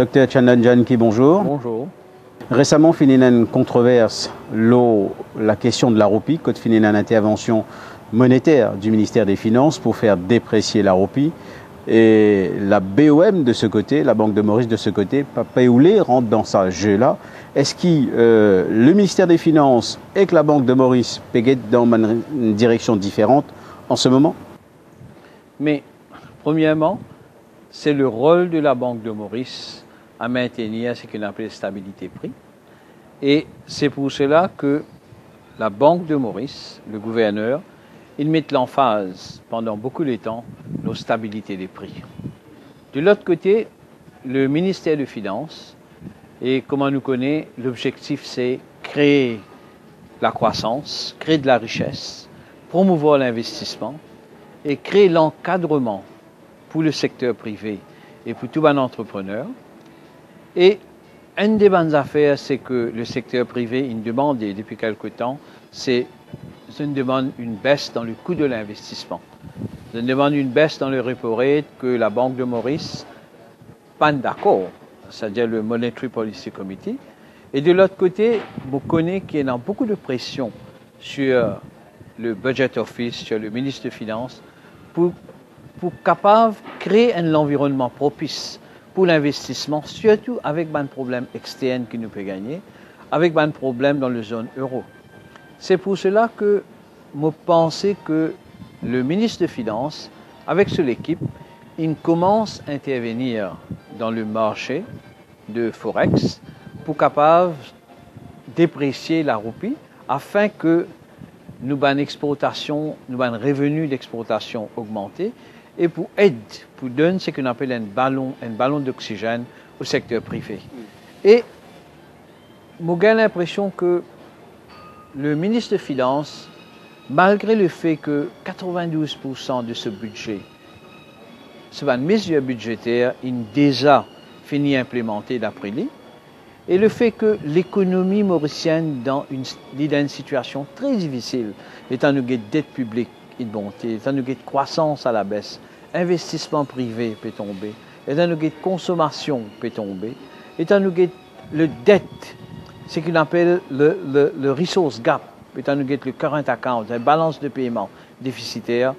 Dr Chandan Janki, bonjour. Bonjour. Récemment, Fininan controverse la question de la roupie, code Fininan intervention monétaire du ministère des Finances pour faire déprécier la roupie. Et la BOM de ce côté, la Banque de Maurice de ce côté, Papaoulé rentre dans ce jeu-là. Est-ce que le ministère des Finances et que la Banque de Maurice peuvent dans une direction différente en ce moment? Mais, premièrement, c'est le rôle de la Banque de Maurice à maintenir ce qu'on appelle stabilité prix. Et c'est pour cela que la Banque de Maurice, le gouverneur, ils mettent l'emphase pendant beaucoup de temps la stabilité des prix. De l'autre côté, le ministère des Finances, et comme on nous connaît, l'objectif c'est créer la croissance, créer de la richesse, promouvoir l'investissement et créer l'encadrement pour le secteur privé et pour tout un entrepreneur. Et une des bonnes affaires, c'est que le secteur privé, il demande depuis quelque temps, c'est une demande une baisse dans le coût de l'investissement. Une demande une baisse dans le repo rate que la Banque de Maurice pas d'accord, c'est-à-dire le Monetary Policy Committee. Et de l'autre côté, vous connaissez qu'il y a beaucoup de pression sur le Budget Office, sur le ministre des Finances, pour capable créer un environnement propice pour l'investissement, surtout avec un problème externe qui nous peut gagner, avec un problème dans la zone euro. C'est pour cela que je pense que le ministre des Finances, avec son équipe, il commence à intervenir dans le marché de Forex pour capable déprécier la roupie afin que nous avons exportation, nous avons revenu d'exportation augmenté et pour aider, pour donner ce qu'on appelle un ballon d'oxygène au secteur privé. Et j'ai l'impression que le ministre des Finances, malgré le fait que 92% de ce budget, ce mesure budgétaire, est déjà fini implémenté d'après lui, et le fait que l'économie mauricienne dans une situation très difficile, étant nous de dette publique et de bonté, étant nous de croissance à la baisse, investissement privé peut tomber, étant nous de consommation peut tomber, étant nous de le dette, ce qu'on appelle le resource gap, étant nous le current account, la balance de paiement déficitaire,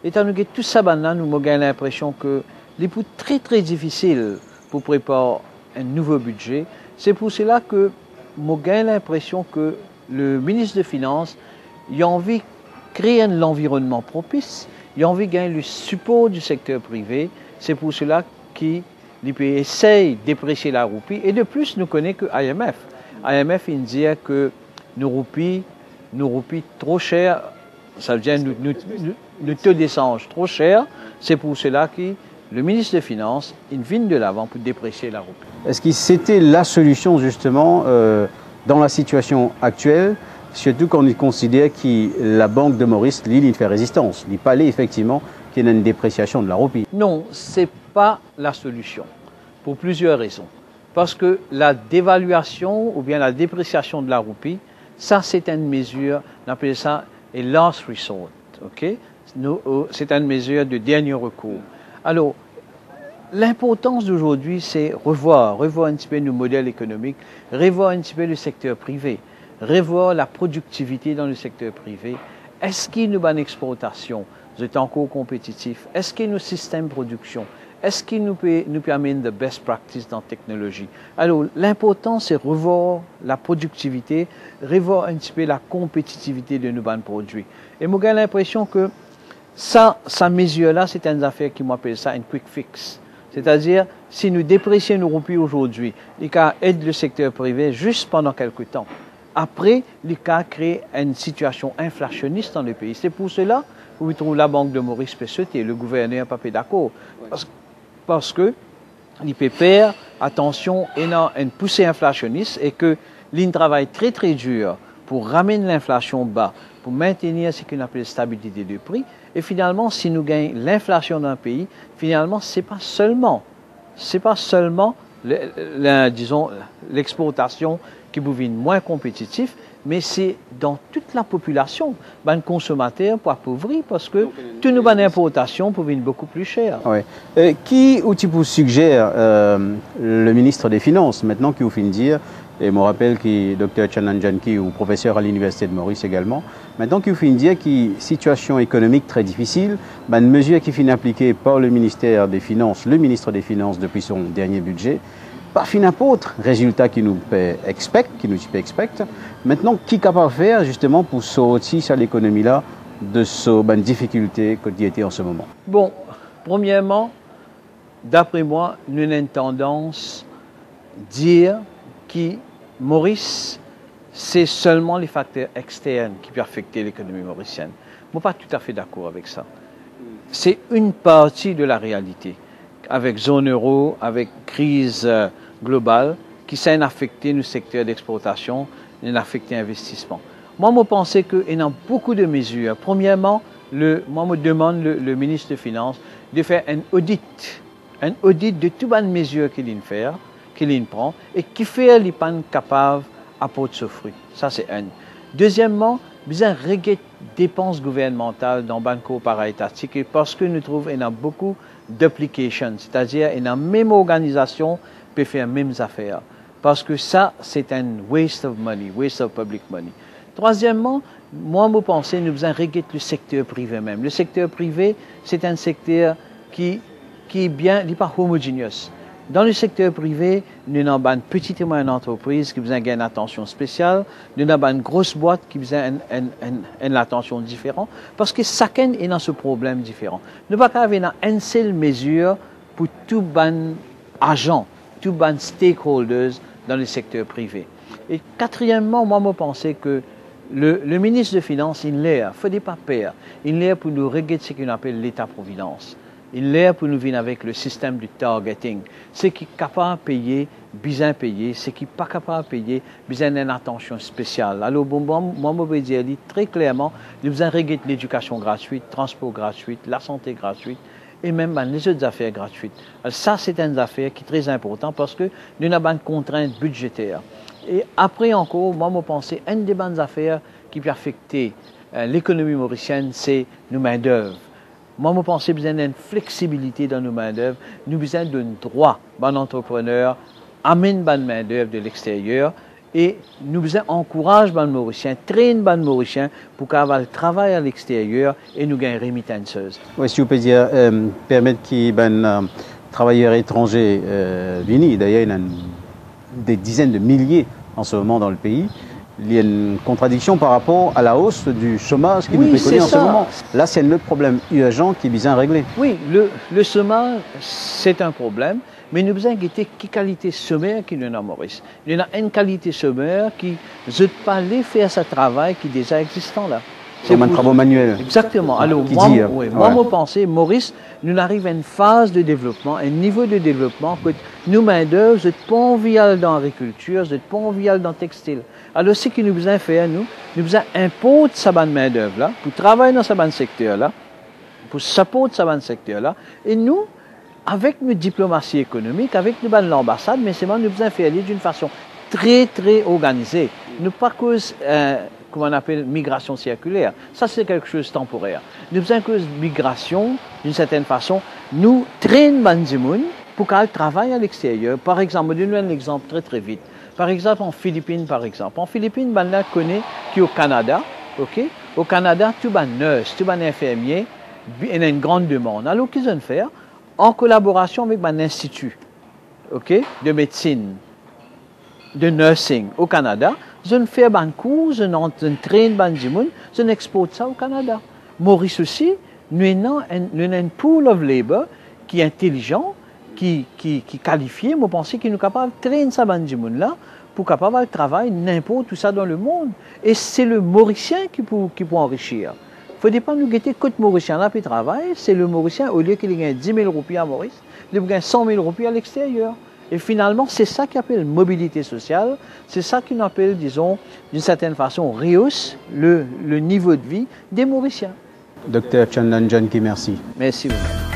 étant nous tout ça, nous avons l'impression que c'est très très difficile pour préparer un nouveau budget. C'est pour cela que j'ai l'impression que le ministre des Finances a envie de créer un environnement propice, il a envie de gagner le support du secteur privé. C'est pour cela qu'il essaye de déprécier la roupie. Et de plus, nous connaissons que l'IMF. L'IMF, il dit que nos roupies trop chères, ça veut dire le taux d'échange trop cher. C'est pour cela que le ministre des Finances, il vient de l'avant pour déprécier la roupie. Est-ce que c'était la solution justement dans la situation actuelle, surtout quand on considère que la Banque de Maurice, il fait résistance, il fallait effectivement qu'il y ait une dépréciation de la roupie? Non, ce n'est pas la solution, pour plusieurs raisons. Parce que la dévaluation ou bien la dépréciation de la roupie, ça c'est une mesure, on appelle ça a last resort, ok? C'est une mesure de dernier recours. Alors, l'importance d'aujourd'hui, c'est revoir un petit peu nos modèles économiques, revoir un petit peu le secteur privé, revoir la productivité dans le secteur privé. Est-ce que nos bonnes exportations sont encore compétitifs? Est-ce que nos systèmes de production, est-ce qu'ils nous permettent de best practice dans la technologie? Alors, l'important, c'est revoir la productivité, revoir un petit peu la compétitivité de nos bonnes produits. Et moi, j'ai l'impression que ça mesure-là, c'est une affaire qui m'appelle ça un quick fix. C'est-à-dire, si nous déprécions nos roupies aujourd'hui, les cas aident le secteur privé juste pendant quelques temps. Après, les cas créent une situation inflationniste dans le pays. C'est pour cela que vous trouvez la Banque de Maurice peut sauter, le gouverneur n'est pas d'accord. Parce que il peut faire attention à une poussée inflationniste et que l'IN travaille très très dur pour ramener l'inflation bas, pour maintenir ce qu'on appelle stabilité de prix. Et finalement, si nous gagnons l'inflation d'un pays, finalement, c'est pas seulement disons, l'exportation qui peuvent être moins compétitifs, mais c'est dans toute la population, les consommateurs pour appauvrir parce que toutes nos importations peuvent être beaucoup plus chères. Oui. Qui ou tu suggère le ministre des Finances maintenant qui vous fait dire, et je me rappelle que Dr Chandan Janki ou professeur à l'Université de Maurice également, maintenant qui vous fait dire qu'il y a une situation économique très difficile, une mesure qui finit appliquée par le ministère des Finances, le ministre des Finances depuis son dernier budget, pas fin apôtre, résultat qui nous expecte. Maintenant, qui est capable de faire justement pour sortir à l'économie-là de ces difficultés qu'il y a en ce moment? Bon, premièrement, d'après moi, nous avons une tendance à dire que Maurice, c'est seulement les facteurs externes qui peuvent affecter l'économie mauricienne. Je ne suis pas tout à fait d'accord avec ça. C'est une partie de la réalité. Avec zone euro, avec crise globale, qui s'est affecté le secteur d'exportation, a affecté l'investissement. Moi, je pense qu'il y a beaucoup de mesures. Premièrement, moi, je demande le ministre des Finances de faire un audit de toutes les mesures qu'il prend et qui fait les pannes capables à porter ce fruit. Ça, c'est un. Deuxièmement, besoin de régler dépenses gouvernementales dans le coopératif étatique parce que nous trouvons qu'il y a beaucoup d'applications, c'est-à-dire qu'il y a même organisation peut faire les mêmes affaires. Parce que ça, c'est un waste of money, waste of public money. Troisièmement, moi, je pense que nous devons régler le secteur privé même. Le secteur privé, c'est un secteur qui est bien, il n'est pas homogénéeux. Dans le secteur privé, nous avons une petite et moyenne entreprise qui besoin d'une attention spéciale. Nous avons une grosse boîte qui besoin une attention différente. Parce que chacun est dans ce problème différent. Nous ne pouvons pas avoir une seule mesure pour tout les agents, tous les stakeholders dans le secteur privé. Et quatrièmement, moi, je pense que le ministre des Finances, il est là, il ne faut pas peur. Il est là pour nous régler ce qu'on appelle l'État-providence. Il est là pour nous venir avec le système du targeting. Ce qui est capable de payer, bien payer. Ce qui n'est pas capable de payer, besoin d'une attention spéciale. Alors, moi, je veux dire très clairement, nous devons régler l'éducation gratuite, le transport gratuit, la santé gratuite et même les autres affaires gratuites. Alors, ça, c'est une affaire qui est très importante parce que nous avons une contrainte budgétaire. Et après encore, moi, je pense qu'une des bonnes affaires qui peut affecter l'économie mauricienne, c'est nos main-d'œuvre. Moi, je pense qu'il y a une flexibilité dans nos main-d'œuvre. Nous avons besoin d'un droit. Bon entrepreneur amène une main-d'œuvre de l'extérieur et nous avons encouragé les Mauriciens, traîne les Mauriciens pour qu'ils travaillent à l'extérieur et nous gagnons remittanceuse. Oui, si vous pouvez dire, permettre qu'il y ait travailleurs étrangers venus. D'ailleurs, il y a des dizaines de milliers en ce moment dans le pays. Il y a une contradiction par rapport à la hausse du chômage qui nous préconise en ce moment. Là, c'est le problème urgent qui est bien réglé. Oui, le chômage, c'est un problème, mais nous devons guetter quelle qualité sommaire qu'il y a en Maurice. Il y a une qualité sommaire qui ne peut pas aller faire ce travail qui est déjà existant là. C'est un travail manuel. Exactement. Alors, moi, je pense, Maurice, nous arrivons à une phase de développement, un niveau de développement que nous, main-d'œuvre, vous n'êtes pas envie dans l'agriculture, vous n'êtes pas envie dans le textile. Alors, ce que nous devons faire, nous devons importer cette main-d'œuvre-là, pour travailler dans ce secteur-là, pour supporter ce secteur-là. Et nous, avec notre diplomatie économique, avec l'ambassade, mais seulement nous devons faire d'une façon très, très organisée. Nous pas cause comment on appelle migration circulaire. Ça, c'est quelque chose de temporaire. Nous faisons cause migration, d'une certaine façon, nous traînons les gens pour qu'ils travaillent à l'extérieur. Par exemple, je donne un exemple très très vite. Par exemple, en Philippines, En Philippines, on connaît qu'au Canada, ok? Au Canada, tout les nurses, tout les infirmiers, il y a une grande demande. Alors, qu'est-ce qu'ils vont faire? En collaboration avec un institut, ok, de médecine, de nursing au Canada, je fais un cours, je traîne des gens, je exporte ça au Canada. Maurice aussi, nous avons un pool of labor qui est intelligent, qui est qualifié, je pense qu'il est capable de traîner ces gens là pour capable de travailler n'importe où ça dans le monde. Et c'est le Mauricien qui peut enrichir. Il ne faut pas nous guetter que le Mauricien là puis travailler, c'est le Mauricien, au lieu qu'il gagne 10 000 roupies à Maurice, il gagne 100 000 roupies à l'extérieur. Et finalement, c'est ça qu'on appelle mobilité sociale, c'est ça qu'on appelle, disons, d'une certaine façon, rehausse le niveau de vie des Mauriciens. Dr Chandan Janki, merci. Merci vous-même.